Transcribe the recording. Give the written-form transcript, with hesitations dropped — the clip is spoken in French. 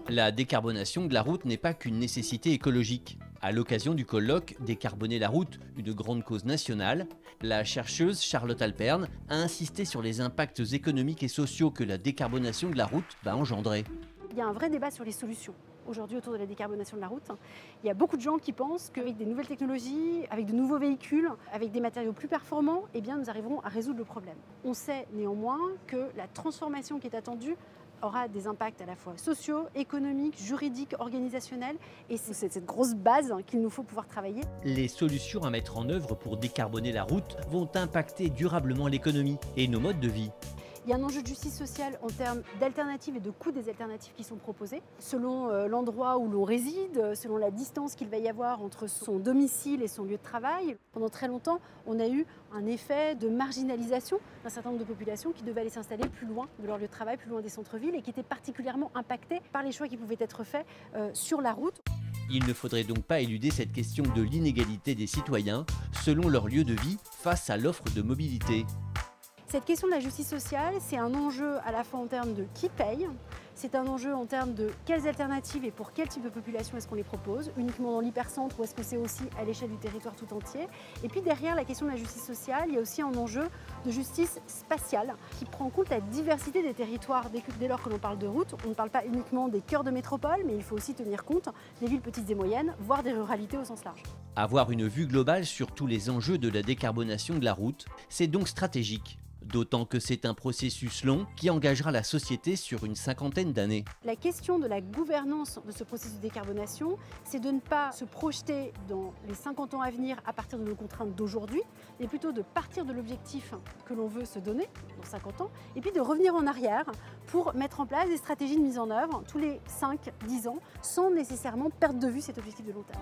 La décarbonation de la route n'est pas qu'une nécessité écologique. À l'occasion du colloque Décarboner la route, une grande cause nationale, la chercheuse Charlotte Alperne a insisté sur les impacts économiques et sociaux que la décarbonation de la route va engendrer. Il y a un vrai débat sur les solutions aujourd'hui autour de la décarbonation de la route. Il y a beaucoup de gens qui pensent qu'avec des nouvelles technologies, avec de nouveaux véhicules, avec des matériaux plus performants, eh bien, nous arriverons à résoudre le problème. On sait néanmoins que la transformation qui est attendue aura des impacts à la fois sociaux, économiques, juridiques, organisationnels. Et c'est cette grosse base qu'il nous faut pouvoir travailler. Les solutions à mettre en œuvre pour décarboner la route vont impacter durablement l'économie et nos modes de vie. Il y a un enjeu de justice sociale en termes d'alternatives et de coûts des alternatives qui sont proposées, selon l'endroit où l'on réside, selon la distance qu'il va y avoir entre son domicile et son lieu de travail. Pendant très longtemps, on a eu un effet de marginalisation d'un certain nombre de populations qui devaient aller s'installer plus loin de leur lieu de travail, plus loin des centres-villes et qui étaient particulièrement impactées par les choix qui pouvaient être faits sur la route. Il ne faudrait donc pas éluder cette question de l'inégalité des citoyens selon leur lieu de vie face à l'offre de mobilité. Cette question de la justice sociale, c'est un enjeu à la fois en termes de qui paye, c'est un enjeu en termes de quelles alternatives et pour quel type de population est-ce qu'on les propose, uniquement dans l'hypercentre ou est-ce que c'est aussi à l'échelle du territoire tout entier. Et puis derrière la question de la justice sociale, il y a aussi un enjeu de justice spatiale qui prend en compte la diversité des territoires. Dès lors que l'on parle de route, on ne parle pas uniquement des cœurs de métropole, mais il faut aussi tenir compte des villes petites et moyennes, voire des ruralités au sens large. Avoir une vue globale sur tous les enjeux de la décarbonation de la route, c'est donc stratégique. D'autant que c'est un processus long qui engagera la société sur une cinquantaine d'années. La question de la gouvernance de ce processus de décarbonation, c'est de ne pas se projeter dans les 50 ans à venir à partir de nos contraintes d'aujourd'hui, mais plutôt de partir de l'objectif que l'on veut se donner dans 50 ans, et puis de revenir en arrière pour mettre en place des stratégies de mise en œuvre tous les 5-10 ans, sans nécessairement perdre de vue cet objectif de long terme.